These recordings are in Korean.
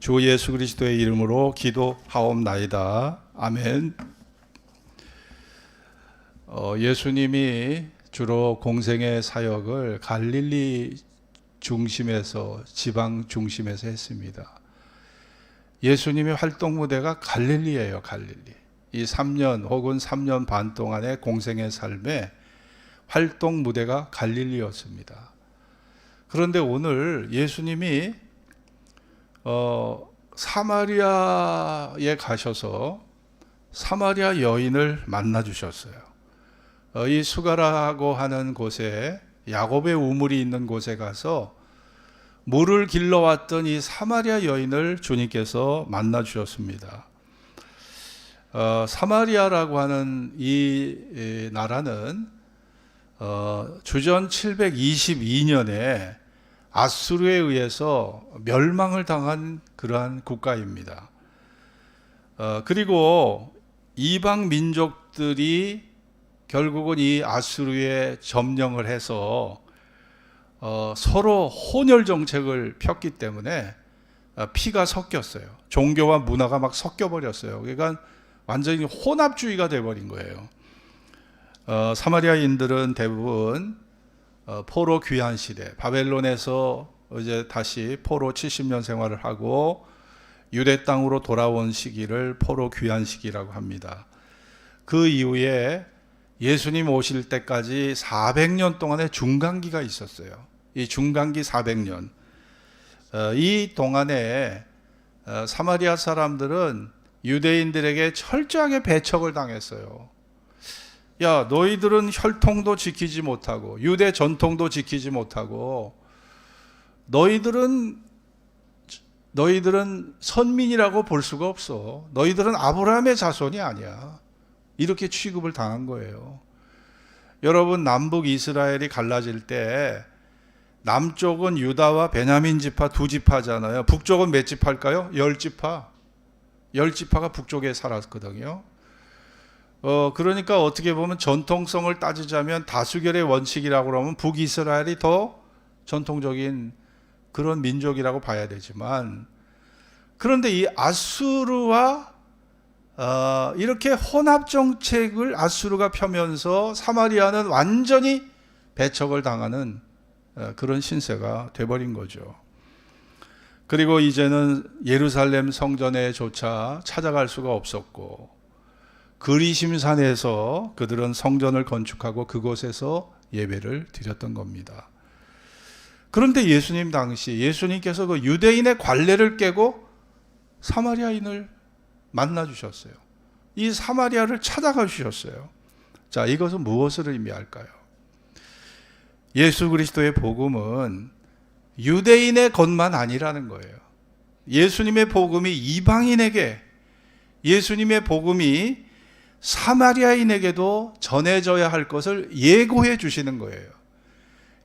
주 예수 그리스도의 이름으로 기도하옵나이다. 아멘. 예수님이 주로 공생의 사역을 갈릴리 중심에서, 지방 중심에서 했습니다. 예수님의 활동 무대가 갈릴리예요. 갈릴리. 이 3년 혹은 3년 반 동안의 공생의 삶에 활동 무대가 갈릴리였습니다. 그런데 오늘 예수님이 사마리아에 가셔서 사마리아 여인을 만나 주셨어요. 이 수가라고 하는 곳에, 야곱의 우물이 있는 곳에 가서 물을 길러왔던 이 사마리아 여인을 주님께서 만나 주셨습니다. 사마리아라고 하는 이 나라는 주전 722년에 아수르에 의해서 멸망을 당한 그러한 국가입니다. 그리고 이방 민족들이 결국은 이 아수르에 점령을 해서 서로 혼혈 정책을 폈기 때문에 피가 섞였어요. 종교와 문화가 막 섞여버렸어요. 그러니까 완전히 혼합주의가 돼버린 거예요. 사마리아인들은 대부분 포로 귀환 시대, 바벨론에서 이제 다시 포로 70년 생활을 하고 유대 땅으로 돌아온 시기를 포로 귀환 시기라고 합니다. 그 이후에 예수님 오실 때까지 400년 동안의 중간기가 있었어요. 이 중간기 400년. 이 동안에 사마리아 사람들은 유대인들에게 철저하게 배척을 당했어요. 야, 너희들은 혈통도 지키지 못하고 유대 전통도 지키지 못하고 너희들은 선민이라고 볼 수가 없어. 너희들은 아브라함의 자손이 아니야. 이렇게 취급을 당한 거예요. 여러분, 남북 이스라엘이 갈라질 때 남쪽은 유다와 베냐민 지파 두 지파잖아요. 북쪽은 몇 지파일까요? 10지파. 10지파가 북쪽에 살았거든요. 그러니까 어떻게 보면 전통성을 따지자면 다수결의 원칙이라고 그러면 북이스라엘이 더 전통적인 그런 민족이라고 봐야 되지만, 그런데 이 아수르와 이렇게 혼합 정책을 아수르가 펴면서 사마리아는 완전히 배척을 당하는 그런 신세가 돼버린 거죠. 그리고 이제는 예루살렘 성전에조차 찾아갈 수가 없었고, 그리심산에서 그들은 성전을 건축하고 그곳에서 예배를 드렸던 겁니다. 그런데 예수님 당시 예수님께서 그 유대인의 관례를 깨고 사마리아인을 만나 주셨어요. 이 사마리아를 찾아가 주셨어요. 자, 이것은 무엇을 의미할까요? 예수 그리스도의 복음은 유대인의 것만 아니라는 거예요. 예수님의 복음이 이방인에게, 예수님의 복음이 사마리아인에게도 전해져야 할 것을 예고해 주시는 거예요.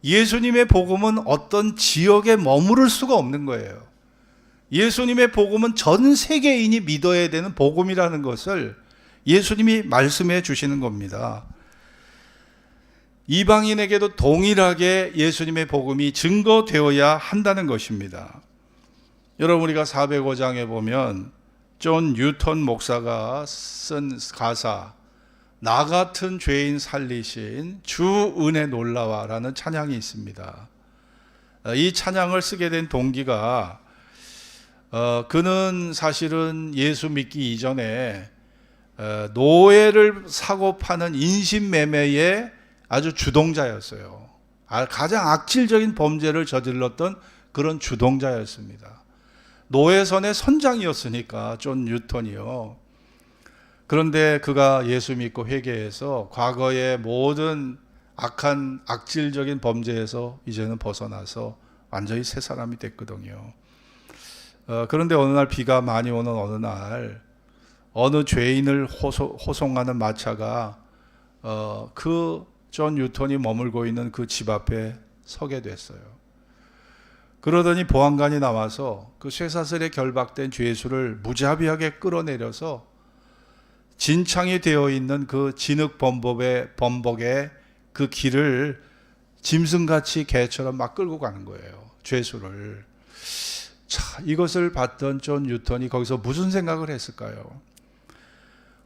예수님의 복음은 어떤 지역에 머무를 수가 없는 거예요. 예수님의 복음은 전 세계인이 믿어야 되는 복음이라는 것을 예수님이 말씀해 주시는 겁니다. 이방인에게도 동일하게 예수님의 복음이 증거되어야 한다는 것입니다. 여러분, 우리가 405장에 보면 존 뉴턴 목사가 쓴 가사, 나 같은 죄인 살리신 주 은혜 놀라와라는 찬양이 있습니다. 이 찬양을 쓰게 된 동기가 그는 사실은 예수 믿기 이전에 노예를 사고 파는 인신매매의 아주 주동자였어요. 가장 악질적인 범죄를 저질렀던 그런 주동자였습니다. 노예선의 선장이었으니까, 존 뉴턴이요. 그런데 그가 예수 믿고 회개해서 과거의 모든 악한 악질적인 범죄에서 이제는 벗어나서 완전히 새 사람이 됐거든요. 그런데 어느 날 비가 많이 오는 어느 날 어느 죄인을 호송하는 마차가 그 존 뉴턴이 머물고 있는 그 집 앞에 서게 됐어요. 그러더니 보안관이 나와서 그 쇠사슬에 결박된 죄수를 무자비하게 끌어내려서 진창이 되어 있는 그 진흙 범벅의 그 길을 짐승같이 개처럼 막 끌고 가는 거예요. 죄수를. 자, 이것을 봤던 존 뉴턴이 거기서 무슨 생각을 했을까요?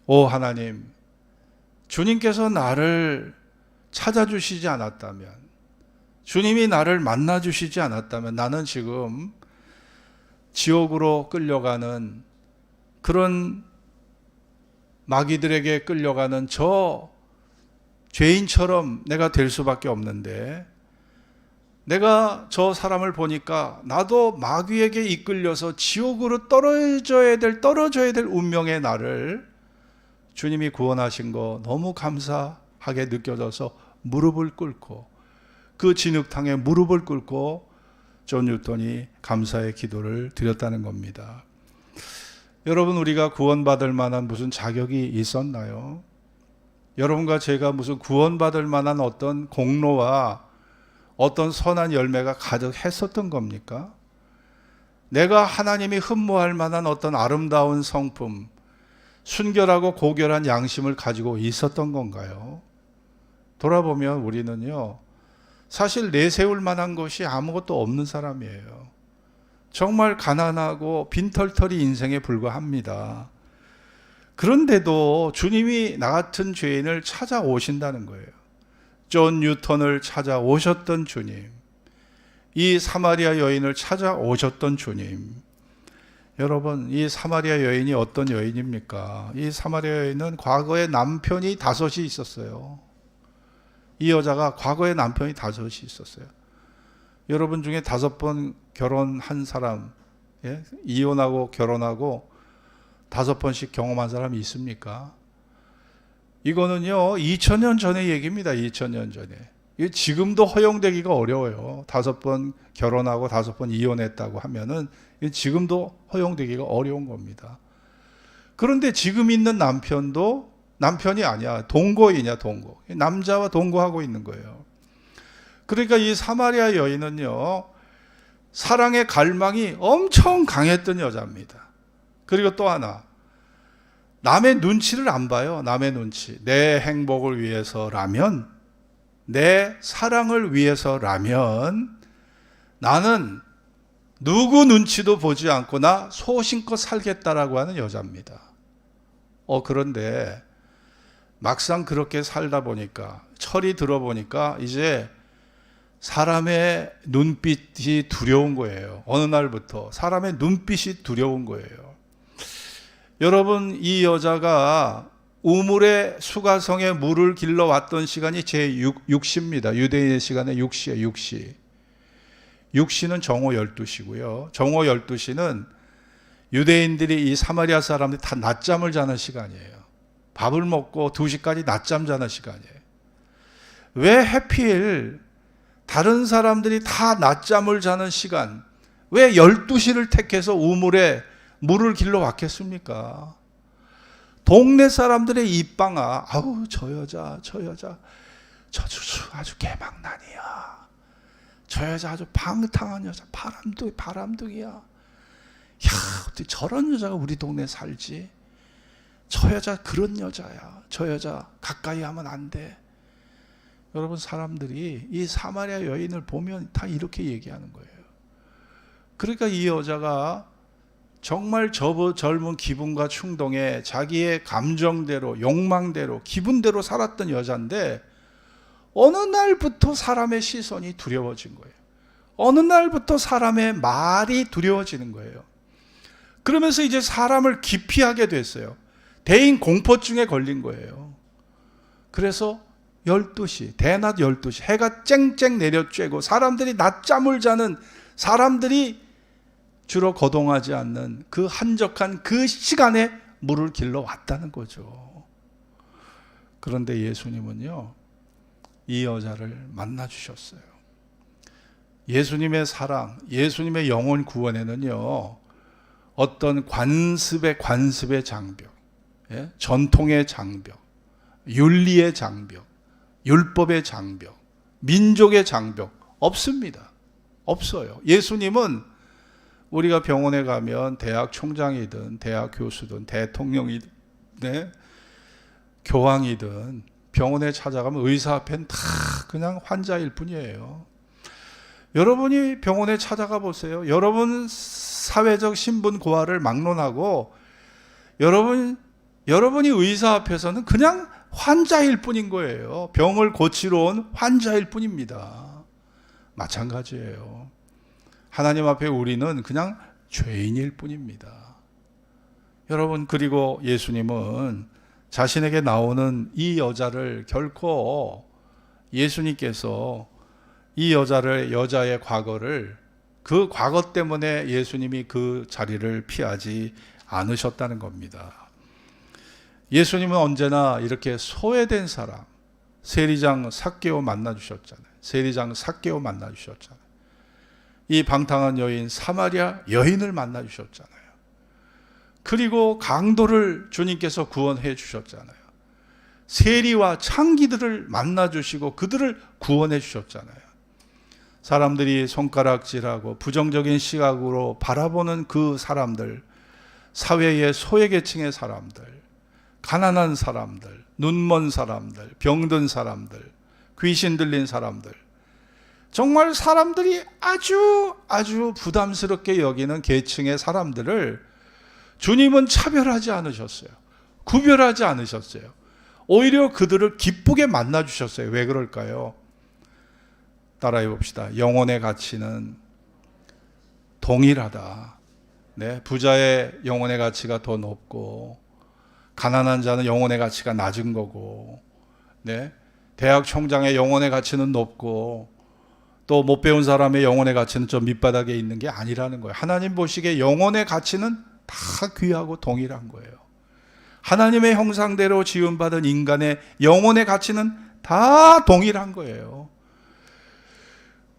오 하나님, 주님께서 나를 찾아주시지 않았다면, 주님이 나를 만나주시지 않았다면 나는 지금 지옥으로 끌려가는 그런 마귀들에게 끌려가는 저 죄인처럼 내가 될 수밖에 없는데, 내가 저 사람을 보니까 나도 마귀에게 이끌려서 지옥으로 떨어져야 될 운명의 나를 주님이 구원하신 거 너무 감사하게 느껴져서 무릎을 꿇고, 그 진흙탕에 무릎을 꿇고 존 뉴턴이 감사의 기도를 드렸다는 겁니다. 여러분, 우리가 구원받을 만한 무슨 자격이 있었나요? 여러분과 제가 무슨 구원받을 만한 어떤 공로와 어떤 선한 열매가 가득했었던 겁니까? 내가 하나님이 흠모할 만한 어떤 아름다운 성품, 순결하고 고결한 양심을 가지고 있었던 건가요? 돌아보면 우리는요, 사실 내세울 만한 것이 아무것도 없는 사람이에요. 정말 가난하고 빈털터리 인생에 불과합니다. 그런데도 주님이 나 같은 죄인을 찾아오신다는 거예요. 존 뉴턴을 찾아오셨던 주님, 이 사마리아 여인을 찾아오셨던 주님. 여러분, 이 사마리아 여인이 어떤 여인입니까? 이 사마리아 여인은 과거에 남편이 5이 있었어요. 이 여자가 과거에 남편이 5이 있었어요. 여러분 중에 5번 결혼한 사람, 예? 이혼하고 결혼하고 5번씩 경험한 사람이 있습니까? 이거는요, 2000년 전의 얘기입니다. 2000년 전에. 지금도 허용되기가 어려워요. 5번 결혼하고 5번 이혼했다고 하면은 지금도 허용되기가 어려운 겁니다. 그런데 지금 있는 남편도 남편이 아니야. 동거이냐, 동거. 남자와 동거하고 있는 거예요. 그러니까 이 사마리아 여인은요, 사랑의 갈망이 엄청 강했던 여자입니다. 그리고 또 하나, 남의 눈치를 안 봐요. 남의 눈치. 내 행복을 위해서라면, 내 사랑을 위해서라면 나는 누구 눈치도 보지 않고 나 소신껏 살겠다라고 하는 여자입니다. 그런데 막상 그렇게 살다 보니까, 철이 들어보니까 이제 사람의 눈빛이 두려운 거예요. 어느 날부터 사람의 눈빛이 두려운 거예요. 여러분, 이 여자가 우물의 수가성에 물을 길러 왔던 시간이 제6시입니다. 유대인의 시간에 6시에 6시. 6시는 정오 12시고요. 정오 12시는 유대인들이 이 사마리아 사람들이 다 낮잠을 자는 시간이에요. 밥을 먹고 2시까지 낮잠 자는 시간이에요. 왜 하필 다른 사람들이 다 낮잠을 자는 시간, 왜 12시를 택해서 우물에 물을 길러 왔겠습니까? 동네 사람들의 입방아, 아우 저 여자 아주 개망난이야. 저 여자 아주 방탕한 여자, 바람둥이야. 야, 어떻게 저런 여자가 우리 동네에 살지? 저 여자 그런 여자야. 저 여자 가까이 하면 안 돼. 여러분, 사람들이 이 사마리아 여인을 보면 다 이렇게 얘기하는 거예요. 그러니까 이 여자가 정말 젊은 기분과 충동에 자기의 감정대로, 욕망대로, 기분대로 살았던 여자인데, 어느 날부터 사람의 시선이 두려워진 거예요. 어느 날부터 사람의 말이 두려워지는 거예요. 그러면서 이제 사람을 기피하게 됐어요. 대인 공포증에 걸린 거예요. 그래서 12시, 대낮 12시, 해가 쨍쨍 내려쬐고 사람들이 낮잠을 자는, 사람들이 주로 거동하지 않는 그 한적한 그 시간에 물을 길러 왔다는 거죠. 그런데 예수님은요, 이 여자를 만나 주셨어요. 예수님의 사랑, 예수님의 영혼 구원에는요, 어떤 관습의 장벽, 예? 전통의 장벽, 윤리의 장벽, 율법의 장벽, 민족의 장벽 없습니다. 없어요. 예수님은 우리가 병원에 가면 대학 총장이든 대학 교수든 대통령이든, 네? 교황이든 병원에 찾아가면 의사 앞엔 다 그냥 환자일 뿐이에요. 여러분이 병원에 찾아가 보세요. 여러분 사회적 신분 고하를 막론하고 여러분이 의사 앞에서는 그냥 환자일 뿐인 거예요. 병을 고치러 온 환자일 뿐입니다. 마찬가지예요. 하나님 앞에 우리는 그냥 죄인일 뿐입니다. 여러분, 그리고 예수님은 자신에게 나오는 이 여자를 결코 예수님께서 이 여자의 과거를, 그 과거 때문에 예수님이 그 자리를 피하지 않으셨다는 겁니다. 예수님은 언제나 이렇게 소외된 사람, 세리장 삭개오 만나주셨잖아요. 세리장 삭개오 만나주셨잖아요. 이 방탕한 여인 사마리아 여인을 만나주셨잖아요. 그리고 강도를 주님께서 구원해 주셨잖아요. 세리와 창기들을 만나주시고 그들을 구원해 주셨잖아요. 사람들이 손가락질하고 부정적인 시각으로 바라보는 그 사람들, 사회의 소외계층의 사람들, 가난한 사람들, 눈먼 사람들, 병든 사람들, 귀신 들린 사람들, 정말 사람들이 아주 부담스럽게 여기는 계층의 사람들을 주님은 차별하지 않으셨어요. 구별하지 않으셨어요. 오히려 그들을 기쁘게 만나주셨어요. 왜 그럴까요? 따라해 봅시다. 영혼의 가치는 동일하다. 네, 부자의 영혼의 가치가 더 높고 가난한 자는 영혼의 가치가 낮은 거고, 네, 대학 총장의 영혼의 가치는 높고 또 못 배운 사람의 영혼의 가치는 좀 밑바닥에 있는 게 아니라는 거예요. 하나님 보시기에 영혼의 가치는 다 귀하고 동일한 거예요. 하나님의 형상대로 지음받은 인간의 영혼의 가치는 다 동일한 거예요.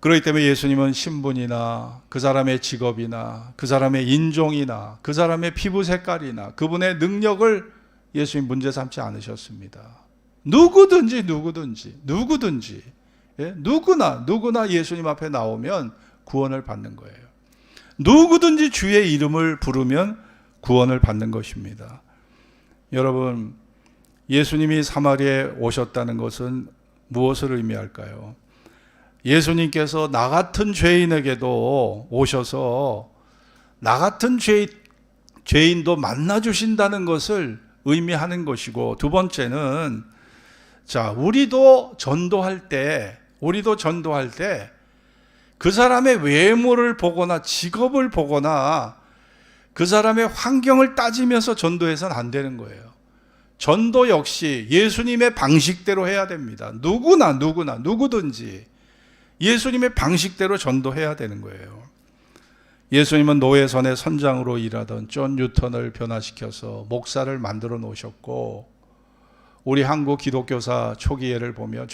그렇기 때문에 예수님은 신분이나 그 사람의 직업이나 그 사람의 인종이나 그 사람의 피부 색깔이나 그분의 능력을 예수님 문제 삼지 않으셨습니다. 누구든지 예? 누구나 예수님 앞에 나오면 구원을 받는 거예요. 누구든지 주의 이름을 부르면 구원을 받는 것입니다. 여러분, 예수님이 사마리아에 오셨다는 것은 무엇을 의미할까요? 예수님께서 나 같은 죄인에게도 오셔서 나 같은 죄인도 만나주신다는 것을 의미하는 것이고, 두 번째는 우리도 전도할 때 그 사람의 외모를 보거나 직업을 보거나 그 사람의 환경을 따지면서 전도해서는 안 되는 거예요. 전도 역시 예수님의 방식대로 해야 됩니다. 누구든지 예수님의 방식대로 전도해야 되는 거예요. 예수님은 노예선의 선장으로 일하던 존 뉴턴을 변화시켜서 목사를 만들어 놓으셨고, 우리 한국 기독교사 초기에 보면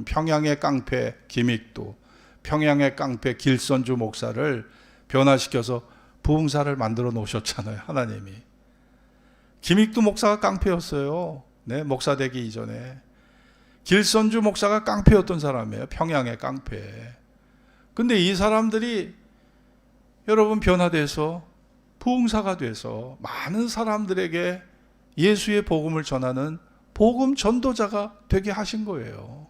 평양의 깡패 김익두, 평양의 깡패 길선주 목사를 변화시켜서 부흥사를 만들어 놓으셨잖아요. 하나님이. 김익두 목사가 깡패였어요. 네, 목사 되기 이전에. 길선주 목사가 깡패였던 사람이에요. 평양의 깡패. 근데 이 사람들이 여러분 변화돼서 부흥사가 돼서 많은 사람들에게 예수의 복음을 전하는 복음 전도자가 되게 하신 거예요.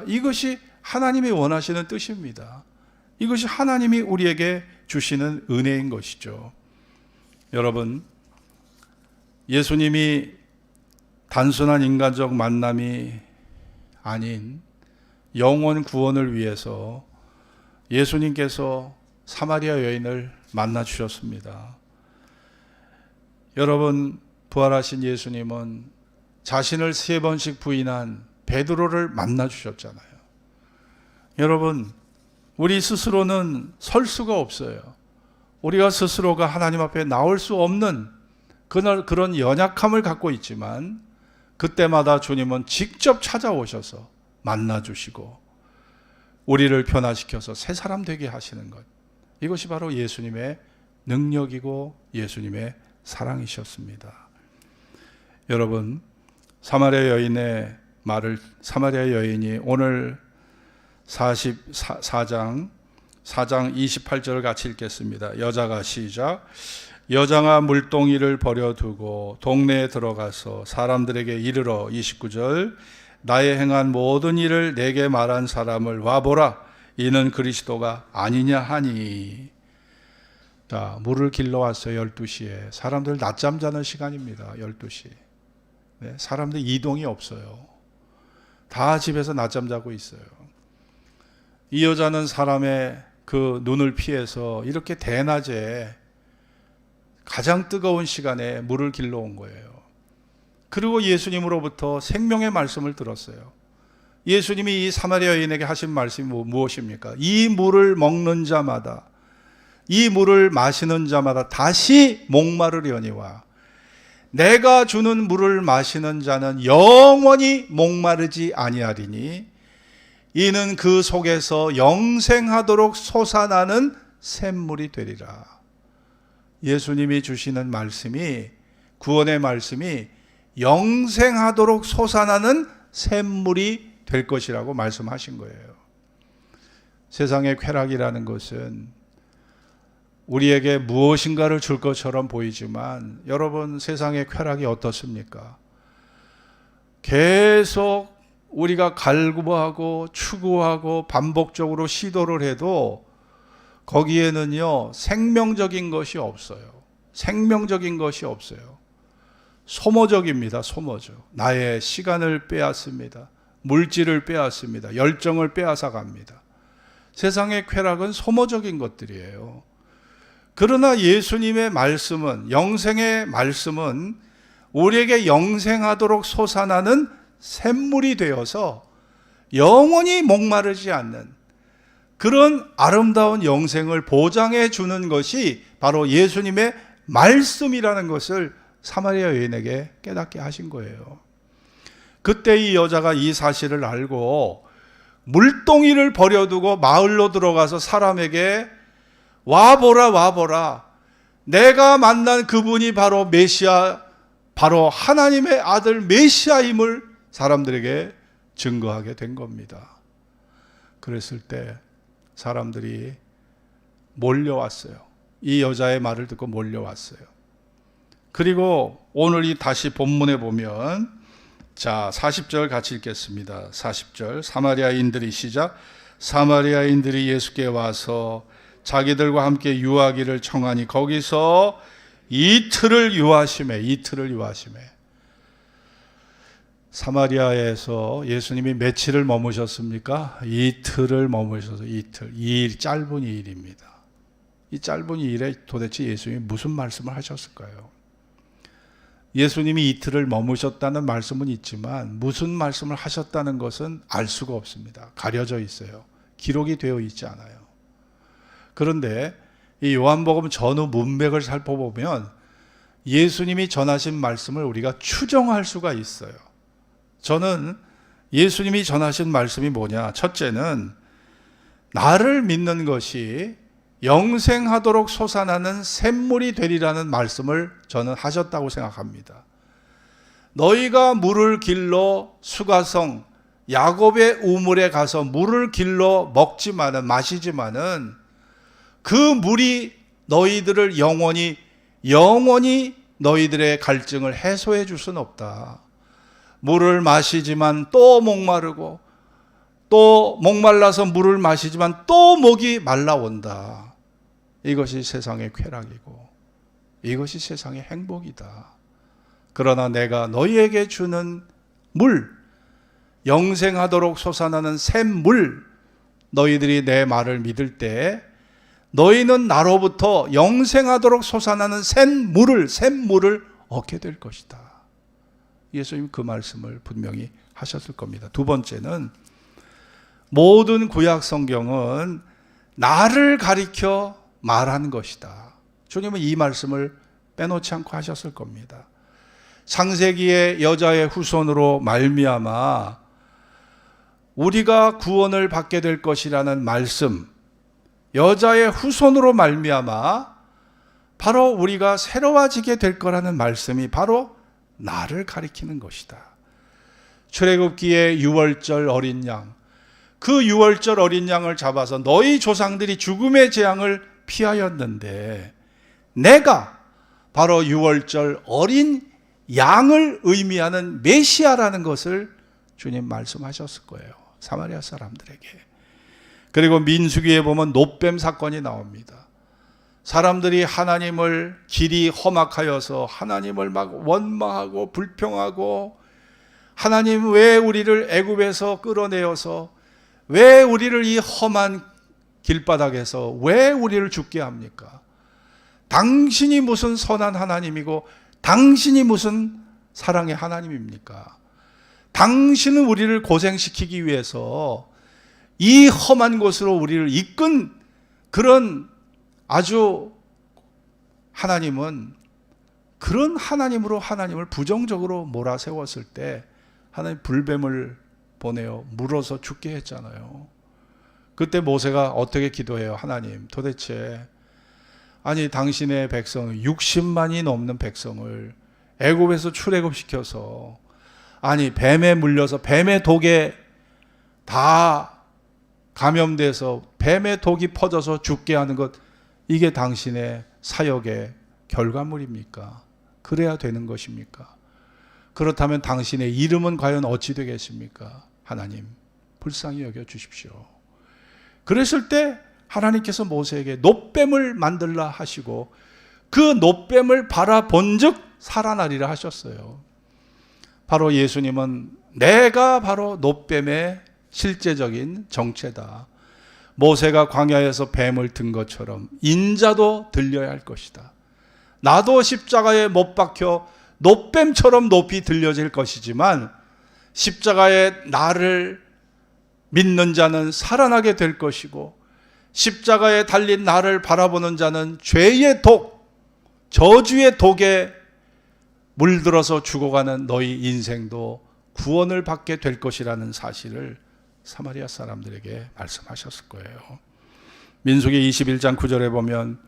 이것이 하나님이 원하시는 뜻입니다. 이것이 하나님이 우리에게 주시는 은혜인 것이죠. 여러분, 예수님이 단순한 인간적 만남이 아닌 영혼 구원을 위해서 예수님께서 사마리아 여인을 만나 주셨습니다. 여러분, 부활하신 예수님은 자신을 3번씩 부인한 베드로를 만나 주셨잖아요. 여러분, 우리 스스로는 설 수가 없어요. 우리가 스스로가 하나님 앞에 나올 수 없는 그런 연약함을 갖고 있지만, 그때마다 주님은 직접 찾아오셔서 만나 주시고 우리를 변화시켜서 새 사람 되게 하시는 것, 이것이 바로 예수님의 능력이고 예수님의 사랑이셨습니다. 여러분, 사마리아 여인이 오늘 4장 28절을 같이 읽겠습니다. 여자가 시작. 여자가 물동이를 버려두고 동네에 들어가서 사람들에게 이르러, 29절, 나의 행한 모든 일을 내게 말한 사람을 와보라. 이는 그리스도가 아니냐 하니. 자, 물을 길러왔어요. 12시에. 사람들 낮잠 자는 시간입니다. 12시. 네, 사람들 이동이 없어요. 다 집에서 낮잠 자고 있어요. 이 여자는 사람의 그 눈을 피해서 이렇게 대낮에 가장 뜨거운 시간에 물을 길러온 거예요. 그리고 예수님으로부터 생명의 말씀을 들었어요. 예수님이 이 사마리아 여인에게 하신 말씀이 무엇입니까? 이 물을 먹는 자마다, 이 물을 마시는 자마다 다시 목마르려니와 내가 주는 물을 마시는 자는 영원히 목마르지 아니하리니 이는 그 속에서 영생하도록 솟아나는 샘물이 되리라. 예수님이 주시는 말씀이, 구원의 말씀이 영생하도록 솟아나는 샘물이 될 것이라고 말씀하신 거예요. 세상의 쾌락이라는 것은 우리에게 무엇인가를 줄 것처럼 보이지만 여러분, 세상의 쾌락이 어떻습니까? 계속 우리가 갈구하고 추구하고 반복적으로 시도를 해도 거기에는요, 생명적인 것이 없어요. 생명적인 것이 없어요. 소모적입니다. 소모적. 나의 시간을 빼앗습니다. 물질을 빼앗습니다. 열정을 빼앗아 갑니다. 세상의 쾌락은 소모적인 것들이에요. 그러나 예수님의 말씀은, 영생의 말씀은 우리에게 영생하도록 솟아나는 샘물이 되어서 영원히 목마르지 않는 그런 아름다운 영생을 보장해 주는 것이 바로 예수님의 말씀이라는 것을 사마리아 여인에게 깨닫게 하신 거예요. 그때 이 여자가 이 사실을 알고 물동이를 버려두고 마을로 들어가서 사람에게 와보라 와보라, 내가 만난 그분이 바로 메시아, 바로 하나님의 아들 메시아임을 사람들에게 증거하게 된 겁니다. 그랬을 때 사람들이 몰려왔어요. 이 여자의 말을 듣고 몰려왔어요. 그리고 오늘 이 다시 본문에 보면, 자, 40절 같이 읽겠습니다. 40절. 사마리아인들이, 시작. 사마리아인들이 예수께 와서 자기들과 함께 유하기를 청하니 거기서 이틀을 유하시매. 사마리아에서 예수님이 며칠을 머무셨습니까? 이틀을 머무셔서, 이틀. 이 일, 짧은 일입니다. 이 짧은 일에 도대체 예수님이 무슨 말씀을 하셨을까요? 예수님이 이틀을 머무셨다는 말씀은 있지만 무슨 말씀을 하셨다는 것은 알 수가 없습니다. 가려져 있어요. 기록이 되어 있지 않아요. 그런데 이 요한복음 전후 문맥을 살펴보면 예수님이 전하신 말씀을 우리가 추정할 수가 있어요. 저는 예수님이 전하신 말씀이 뭐냐? 첫째는 나를 믿는 것이 영생하도록 솟아나는 샘물이 되리라는 말씀을 저는 하셨다고 생각합니다. 너희가 물을 길러 수가성 야곱의 우물에 가서 물을 길러 마시지만은 그 물이 너희들을 영원히 너희들의 갈증을 해소해 줄 수는 없다. 물을 마시지만 또 목마르고, 또 목말라서 물을 마시지만 또 목이 말라온다. 이것이 세상의 쾌락이고 이것이 세상의 행복이다. 그러나 내가 너희에게 주는 물, 영생하도록 솟아나는 샘물, 너희들이 내 말을 믿을 때 너희는 나로부터 영생하도록 솟아나는 샘물을 얻게 될 것이다. 예수님 그 말씀을 분명히 하셨을 겁니다. 두 번째는 모든 구약 성경은 나를 가리켜 말하는 것이다. 주님은 이 말씀을 빼놓지 않고 하셨을 겁니다. 창세기의 여자의 후손으로 말미암아 우리가 구원을 받게 될 것이라는 말씀, 여자의 후손으로 말미암아 바로 우리가 새로워지게 될 거라는 말씀이 바로 나를 가리키는 것이다. 출애굽기의 유월절 어린 양, 그 유월절 어린 양을 잡아서 너희 조상들이 죽음의 재앙을 피하였는데 내가 바로 유월절 어린 양을 의미하는 메시아라는 것을 주님 말씀하셨을 거예요. 사마리아 사람들에게. 그리고 민수기에 보면 놋뱀 사건이 나옵니다. 사람들이 하나님을 길이 험악하여서 하나님을 막 원망하고 불평하고, 하나님 왜 우리를 애굽에서 끌어내어서 왜 우리를 이 험한 길바닥에서 왜 우리를 죽게 합니까? 당신이 무슨 선한 하나님이고 당신이 무슨 사랑의 하나님입니까? 당신은 우리를 고생시키기 위해서 이 험한 곳으로 우리를 이끈 그런 아주 하나님은, 그런 하나님으로 하나님을 부정적으로 몰아세웠을 때 하나님 불뱀을 보내어 물어서 죽게 했잖아요. 그때 모세가 어떻게 기도해요? 하나님, 도대체 아니 당신의 백성 60만이 넘는 백성을 애굽에서 출애굽시켜서 아니 뱀에 물려서 뱀의 독에 다 감염돼서 뱀의 독이 퍼져서 죽게 하는 것, 이게 당신의 사역의 결과물입니까? 그래야 되는 것입니까? 그렇다면 당신의 이름은 과연 어찌 되겠습니까? 하나님, 불쌍히 여겨 주십시오. 그랬을 때 하나님께서 모세에게 놋뱀을 만들라 하시고 그 놋뱀을 바라본즉 살아나리라 하셨어요. 바로 예수님은 내가 바로 놋뱀의 실제적인 정체다. 모세가 광야에서 뱀을 든 것처럼 인자도 들려야 할 것이다. 나도 십자가에 못 박혀 놋뱀처럼 높이 들려질 것이지만 십자가에 나를 믿는 자는 살아나게 될 것이고, 십자가에 달린 나를 바라보는 자는 죄의 독, 저주의 독에 물들어서 죽어가는 너희 인생도 구원을 받게 될 것이라는 사실을 사마리아 사람들에게 말씀하셨을 거예요. 민수기 21장 9절에 보면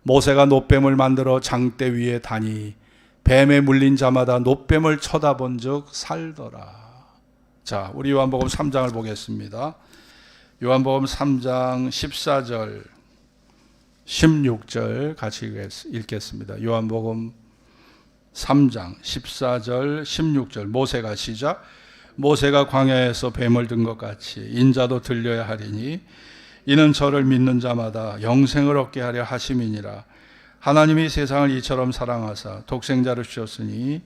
모세가 놋뱀을 만들어 장대 위에 다니 뱀에 물린 자마다 놋뱀을 쳐다본 즉 살더라. 자, 우리 요한복음 3장을 보겠습니다. 요한복음 3장 14절 16절 같이 읽겠습니다. 요한복음 3장 14절 16절 모세가 시작. 모세가 광야에서 뱀을 든 것 같이 인자도 들려야 하리니 이는 저를 믿는 자마다 영생을 얻게 하려 하심이니라. 하나님이 세상을 이처럼 사랑하사 독생자를 주셨으니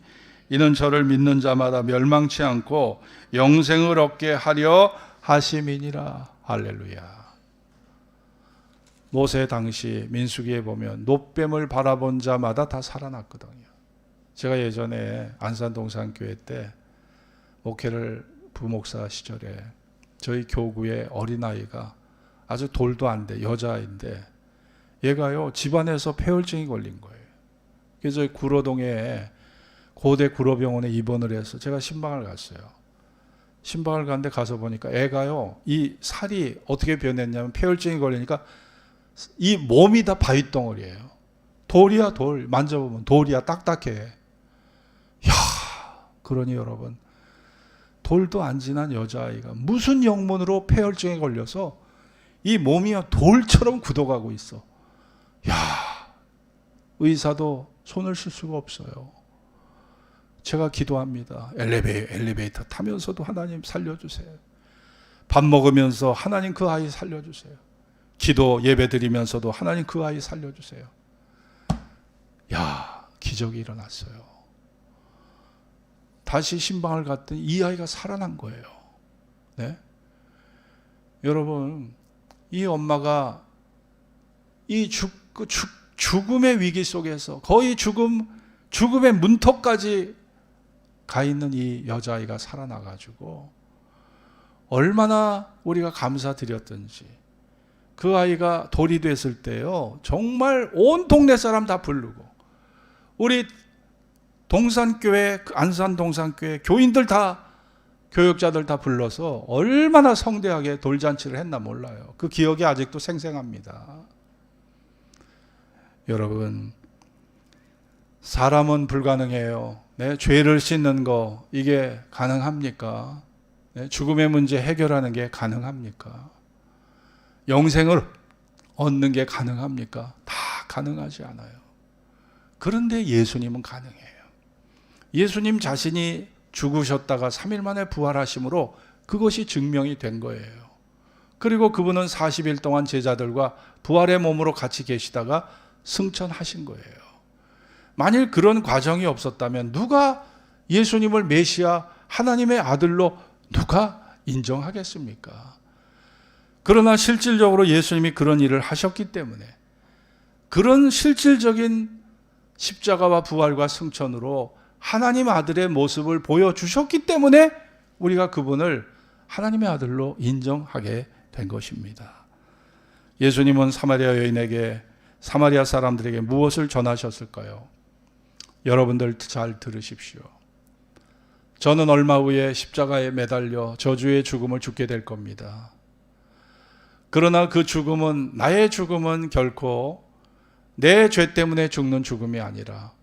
이는 저를 믿는 자마다 멸망치 않고 영생을 얻게 하려 하심이니라. 할렐루야. 모세 당시 민수기에 보면 놋뱀을 바라본 자마다 다 살아났거든요. 제가 예전에 안산동산교회 때 목회를 부목사 시절에 저희 교구의 어린아이가 아주 돌도 안 돼 여자아이인데 얘가요 집안에서 폐혈증이 걸린 거예요. 그래서 저희 구로동에 고대 구로병원에 입원을 해서 제가 신방을 갔어요. 신방을 갔는데 가서 보니까 애가요 이 살이 어떻게 변했냐면 폐혈증이 걸리니까 이 몸이 다 바위덩어리예요. 돌이야 돌. 만져보면 돌이야. 딱딱해. 야, 그러니 여러분 돌도 안 지난 여자아이가 무슨 영문으로 폐혈증에 걸려서 이 몸이 돌처럼 굳어가고 있어. 야, 의사도 손을 쓸 수가 없어요. 제가 기도합니다. 엘리베이터 타면서도 하나님 살려주세요. 밥 먹으면서 하나님 그 아이 살려주세요. 기도 예배 드리면서도 하나님 그 아이 살려주세요. 야, 기적이 일어났어요. 다시 신방을 갔더니 이 아이가 살아난 거예요. 네? 여러분, 이 엄마가 이 죽음의 위기 속에서 거의 죽음의 문턱까지 가 있는 이 여자아이가 살아나가지고 얼마나 우리가 감사드렸던지. 그 아이가 돌이 됐을 때요 정말 온 동네 사람 다 부르고 우리 동산교회 안산동산교회 교인들 다 교역자들 다 불러서 얼마나 성대하게 돌잔치를 했나 몰라요. 그 기억이 아직도 생생합니다. 여러분, 사람은 불가능해요. 네, 죄를 씻는 거 이게 가능합니까? 네, 죽음의 문제 해결하는 게 가능합니까? 영생을 얻는 게 가능합니까? 다 가능하지 않아요. 그런데 예수님은 가능해요. 예수님 자신이 죽으셨다가 3일 만에 부활하심으로 그것이 증명이 된 거예요. 그리고 그분은 40일 동안 제자들과 부활의 몸으로 같이 계시다가 승천하신 거예요. 만일 그런 과정이 없었다면 누가 예수님을 메시아 하나님의 아들로 누가 인정하겠습니까? 그러나 실질적으로 예수님이 그런 일을 하셨기 때문에, 그런 실질적인 십자가와 부활과 승천으로 하나님 아들의 모습을 보여주셨기 때문에 우리가 그분을 하나님의 아들로 인정하게 된 것입니다. 예수님은 사마리아 여인에게, 사마리아 사람들에게 무엇을 전하셨을까요? 여러분들 잘 들으십시오. 저는 얼마 후에 십자가에 매달려 저주의 죽음을 죽게 될 겁니다. 그러나 그 죽음은, 나의 죽음은 결코 내 죄 때문에 죽는 죽음이 아니라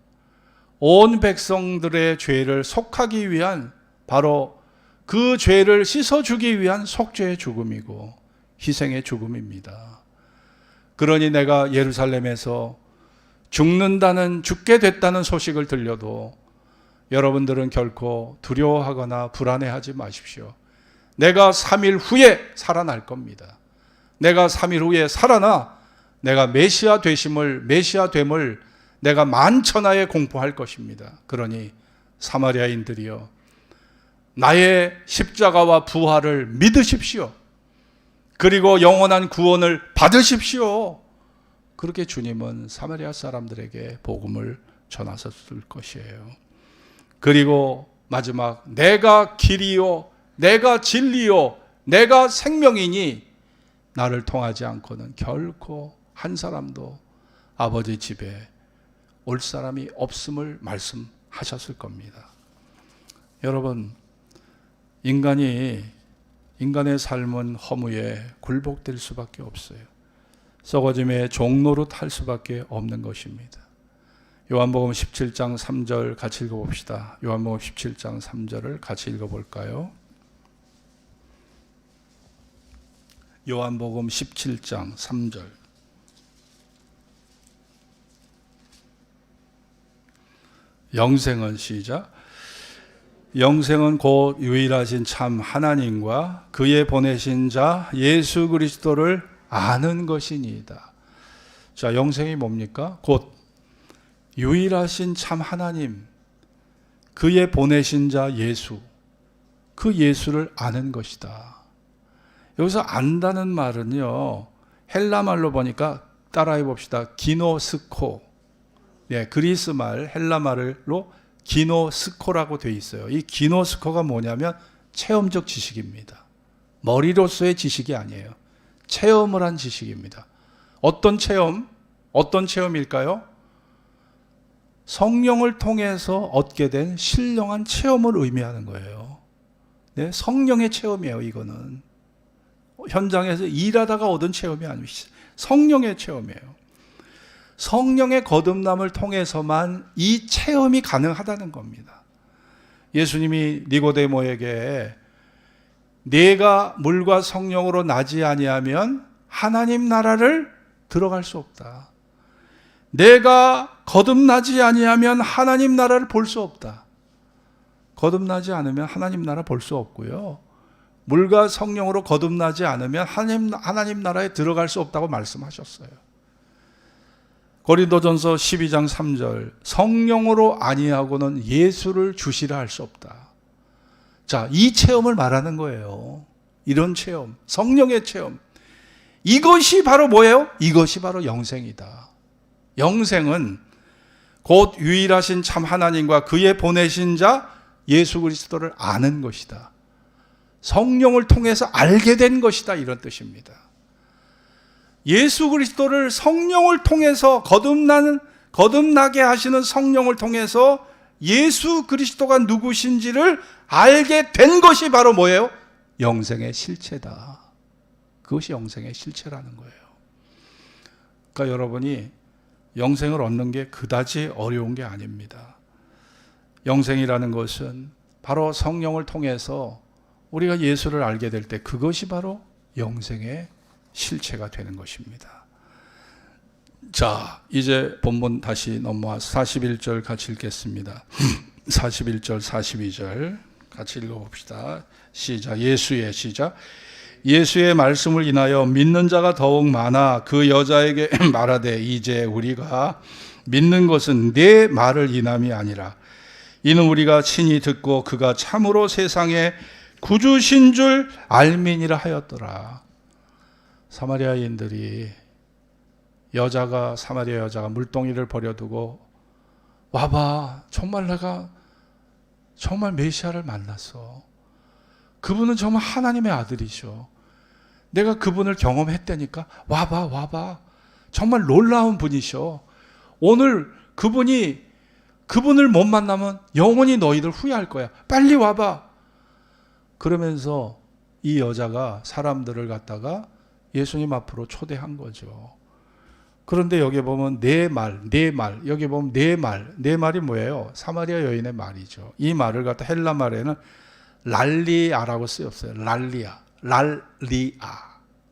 온 백성들의 죄를 속하기 위한, 바로 그 죄를 씻어주기 위한 속죄의 죽음이고 희생의 죽음입니다. 그러니 내가 예루살렘에서 죽게 됐다는 소식을 들려도 여러분들은 결코 두려워하거나 불안해하지 마십시오. 내가 3일 후에 살아날 겁니다. 내가 3일 후에 살아나 내가 메시아됨을 내가 만천하에 공포할 것입니다. 그러니 사마리아인들이여, 나의 십자가와 부활을 믿으십시오. 그리고 영원한 구원을 받으십시오. 그렇게 주님은 사마리아 사람들에게 복음을 전하셨을 것이에요. 그리고 마지막, 내가 길이요, 내가 진리요, 내가 생명이니 나를 통하지 않고는 결코 한 사람도 아버지 집에 올 사람이 없음을 말씀하셨을 겁니다. 여러분, 인간의 삶은 허무에 굴복될 수밖에 없어요. 썩어짐의 종로로 탈 수밖에 없는 것입니다. 요한복음 17장 3절 같이 읽어봅시다. 요한복음 17장 3절을 같이 읽어볼까요? 요한복음 17장 3절. 영생은, 시작. 영생은 곧 유일하신 참 하나님과 그의 보내신 자 예수 그리스도를 아는 것이니이다. 자, 영생이 뭡니까? 곧 유일하신 참 하나님, 그의 보내신 자 예수, 그 예수를 아는 것이다. 여기서 안다는 말은요, 헬라 말로 보니까 따라해 봅시다. 기노스코. 그리스 말, 헬라 말로 기노스코라고 되어 있어요. 이 기노스코가 뭐냐면 체험적 지식입니다. 머리로서의 지식이 아니에요. 체험을 한 지식입니다. 어떤 체험? 어떤 체험일까요? 성령을 통해서 얻게 된 신령한 체험을 의미하는 거예요. 네, 성령의 체험이에요. 이거는 현장에서 일하다가 얻은 체험이 아니고 성령의 체험이에요. 성령의 거듭남을 통해서만 이 체험이 가능하다는 겁니다. 예수님이 니고데모에게 네가 물과 성령으로 나지 아니하면 하나님 나라를 들어갈 수 없다. 내가 거듭나지 아니하면 하나님 나라를 볼 수 없다. 거듭나지 않으면 하나님 나라 볼 수 없고요. 물과 성령으로 거듭나지 않으면 하나님 나라에 들어갈 수 없다고 말씀하셨어요. 고린도전서 12장 3절, 성령으로 아니하고는 예수를 주시라 할 수 없다. 자, 이 체험을 말하는 거예요. 이런 체험, 성령의 체험. 이것이 바로 뭐예요? 이것이 바로 영생이다. 영생은 곧 유일하신 참 하나님과 그의 보내신 자 예수 그리스도를 아는 것이다. 성령을 통해서 알게 된 것이다. 이런 뜻입니다. 예수 그리스도를 성령을 통해서 거듭나게 하시는 성령을 통해서 예수 그리스도가 누구신지를 알게 된 것이 바로 뭐예요? 영생의 실체다. 그것이 영생의 실체라는 거예요. 그러니까 여러분이 영생을 얻는 게 그다지 어려운 게 아닙니다. 영생이라는 것은 바로 성령을 통해서 우리가 예수를 알게 될 때 그것이 바로 영생의 실체가 되는 것입니다. 자, 이제 본문 다시 넘어와서 41절 같이 읽겠습니다. 41절, 42절 같이 읽어봅시다. 시작. 예수의 시작. 예수의 말씀을 인하여 믿는 자가 더욱 많아 그 여자에게 말하되 이제 우리가 믿는 것은 네 말을 인함이 아니라 이는 우리가 친히 듣고 그가 참으로 세상의 구주신 줄 알미니라 하였더라. 사마리아인들이 사마리아 여자가 물동이를 버려두고 와봐, 정말 내가 정말 메시아를 만났어. 그분은 정말 하나님의 아들이셔. 내가 그분을 경험했다니까. 와봐. 정말 놀라운 분이셔. 오늘 그분을 못 만나면 영원히 너희들 후회할 거야. 빨리 와봐. 그러면서 이 여자가 사람들을 갖다가 예수님 앞으로 초대한 거죠. 그런데 여기 보면 네 말, 여기 보면 네 말이 뭐예요? 사마리아 여인의 말이죠. 이 말을 갖다 헬라 말에는 랄리아라고 쓰였어요.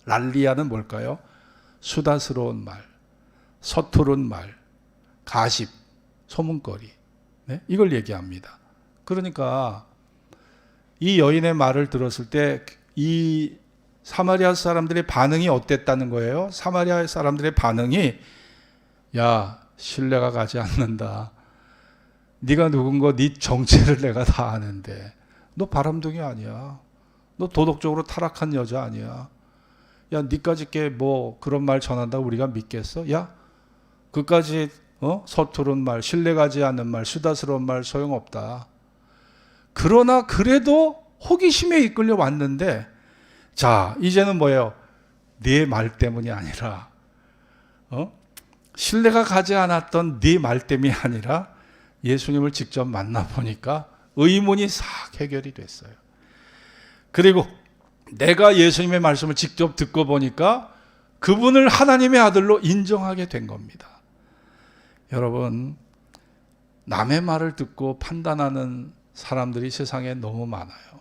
랄리아는 뭘까요? 수다스러운 말, 서투른 말, 가십, 소문거리. 네? 이걸 얘기합니다. 그러니까 이 여인의 말을 들었을 때 이 사마리아 사람들의 반응이 어땠다는 거예요? 사마리아 사람들의 반응이 야, 신뢰가 가지 않는다. 네가 누군가 네 정체를 내가 다 아는데 너 바람둥이 아니야. 너 도덕적으로 타락한 여자 아니야. 야, 니까지 뭐 그런 말 전한다고 우리가 믿겠어? 야, 그까지 서투른 말, 신뢰 가지 않는 말, 수다스러운 말 소용없다. 그러나 그래도 호기심에 이끌려 왔는데 자, 이제는 뭐예요? 네 말 때문이 아니라 신뢰가 가지 않았던 네 말 때문이 아니라 예수님을 직접 만나보니까 의문이 싹 해결이 됐어요. 그리고 내가 예수님의 말씀을 직접 듣고 보니까 그분을 하나님의 아들로 인정하게 된 겁니다. 여러분, 남의 말을 듣고 판단하는 사람들이 세상에 너무 많아요.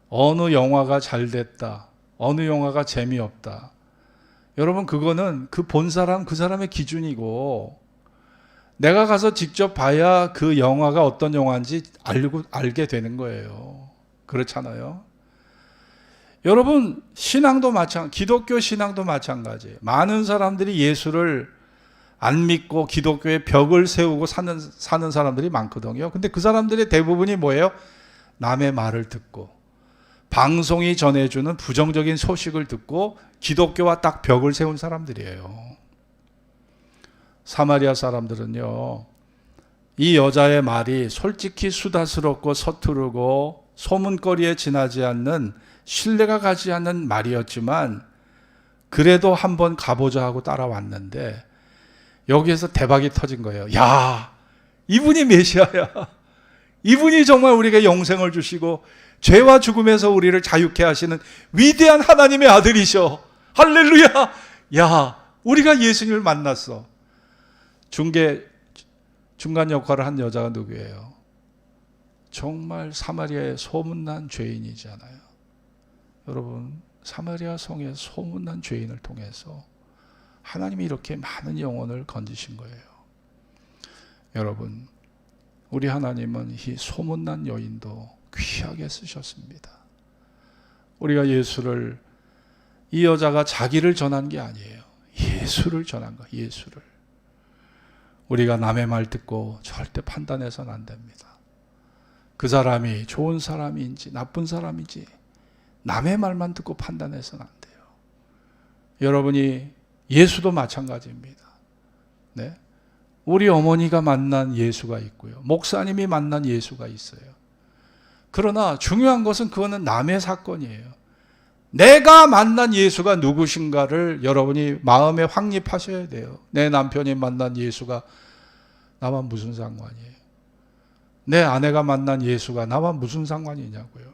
어느 영화가 잘 됐다, 어느 영화가 재미없다. 여러분, 그거는 그 본 사람, 그 사람의 기준이고 내가 가서 직접 봐야 그 영화가 어떤 영화인지 알게 되는 거예요. 그렇잖아요. 여러분, 기독교 신앙도 마찬가지예요. 많은 사람들이 예수를 안 믿고 기독교의 벽을 세우고 사는 사람들이 많거든요. 근데 그 사람들의 대부분이 뭐예요? 남의 말을 듣고 방송이 전해주는 부정적인 소식을 듣고 기독교와 딱 벽을 세운 사람들이에요. 사마리아 사람들은요, 이 여자의 말이 솔직히 수다스럽고 서투르고 소문거리에 지나지 않는, 신뢰가 가지 않는 말이었지만 그래도 한번 가보자 하고 따라왔는데 여기에서 대박이 터진 거예요. 야, 이분이 메시아야. 이분이 정말 우리에게 영생을 주시고 죄와 죽음에서 우리를 자유케 하시는 위대한 하나님의 아들이셔. 할렐루야. 야, 우리가 예수님을 만났어. 중간 역할을 한 여자가 누구예요? 정말 사마리아의 소문난 죄인이잖아요. 여러분, 사마리아 성의 소문난 죄인을 통해서 하나님이 이렇게 많은 영혼을 건지신 거예요. 여러분, 우리 하나님은 이 소문난 여인도 귀하게 쓰셨습니다. 우리가 이 여자가 자기를 전한 게 아니에요. 예수를 전한 거예요. 예수를. 우리가 남의 말 듣고 절대 판단해서는 안 됩니다. 그 사람이 좋은 사람인지 나쁜 사람인지 남의 말만 듣고 판단해서는 안 돼요. 여러분이 예수도 마찬가지입니다. 네? 우리 어머니가 만난 예수가 있고요. 목사님이 만난 예수가 있어요. 그러나 중요한 것은 그거는 남의 사건이에요. 내가 만난 예수가 누구신가를 여러분이 마음에 확립하셔야 돼요. 내 남편이 만난 예수가 나와 무슨 상관이에요? 내 아내가 만난 예수가 나와 무슨 상관이냐고요.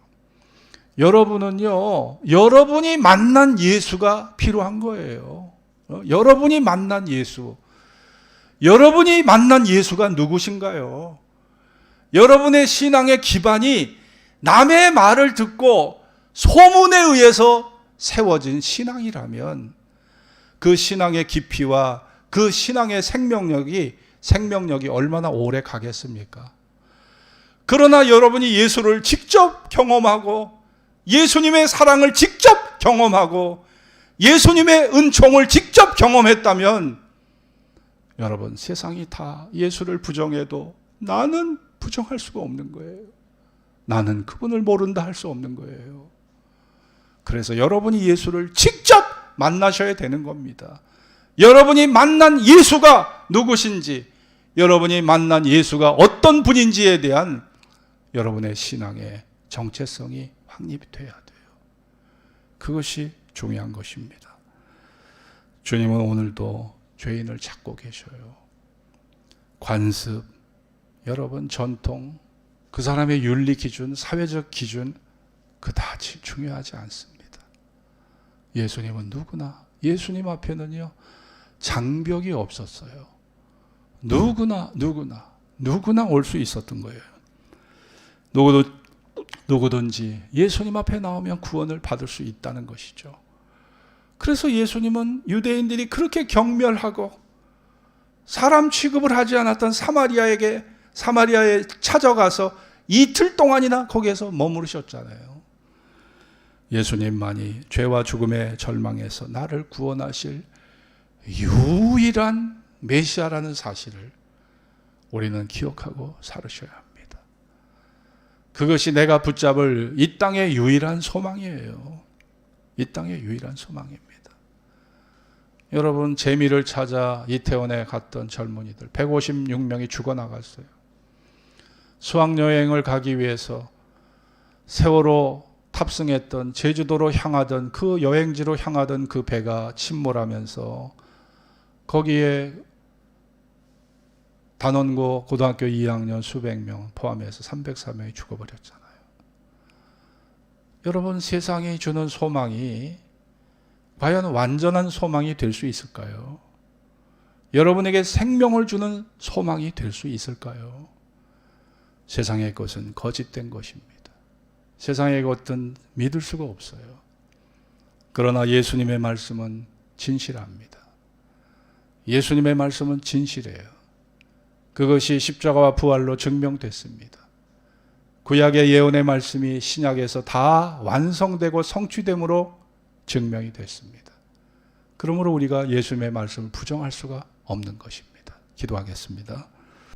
여러분은요, 여러분이 만난 예수가 필요한 거예요. 여러분이 만난 예수. 여러분이 만난 예수가 누구신가요? 여러분의 신앙의 기반이 남의 말을 듣고 소문에 의해서 세워진 신앙이라면 그 신앙의 깊이와 그 신앙의 생명력이 얼마나 오래 가겠습니까? 그러나 여러분이 예수를 직접 경험하고 예수님의 사랑을 직접 경험하고 예수님의 은총을 직접 경험했다면 여러분, 세상이 다 예수를 부정해도 나는 부정할 수가 없는 거예요. 나는 그분을 모른다 할 수 없는 거예요. 그래서 여러분이 예수를 직접 만나셔야 되는 겁니다. 여러분이 만난 예수가 누구신지, 여러분이 만난 예수가 어떤 분인지에 대한 여러분의 신앙의 정체성이 확립이 돼야 돼요. 그것이 중요한 것입니다. 주님은 오늘도 죄인을 찾고 계셔요. 관습, 여러분 전통, 그 사람의 윤리 기준, 사회적 기준, 그다지 중요하지 않습니다. 예수님은 누구나, 예수님 앞에는요 장벽이 없었어요. 누구나 올 수 있었던 거예요. 누구든지 예수님 앞에 나오면 구원을 받을 수 있다는 것이죠. 그래서 예수님은 유대인들이 그렇게 경멸하고 사람 취급을 하지 않았던 사마리아에 찾아가서 이틀 동안이나 거기에서 머무르셨잖아요. 예수님만이 죄와 죽음의 절망에서 나를 구원하실 유일한 메시아라는 사실을 우리는 기억하고 살으셔야 합니다. 그것이 내가 붙잡을 이 땅의 유일한 소망이에요. 이 땅의 유일한 소망입니다. 여러분, 재미를 찾아 이태원에 갔던 젊은이들 156명이 죽어나갔어요. 수학여행을 가기 위해서 세월호 탑승했던, 제주도로 향하던, 그 여행지로 향하던 그 배가 침몰하면서 거기에 단원고 고등학교 2학년 수백 명 포함해서 304명이 죽어버렸잖아요. 여러분, 세상이 주는 소망이 과연 완전한 소망이 될 수 있을까요? 여러분에게 생명을 주는 소망이 될 수 있을까요? 세상의 것은 거짓된 것입니다. 세상의 것은 믿을 수가 없어요. 그러나 예수님의 말씀은 진실합니다. 예수님의 말씀은 진실해요. 그것이 십자가와 부활로 증명됐습니다. 구약의 예언의 말씀이 신약에서 다 완성되고 성취됨으로 증명이 됐습니다. 그러므로 우리가 예수님의 말씀을 부정할 수가 없는 것입니다. 기도하겠습니다.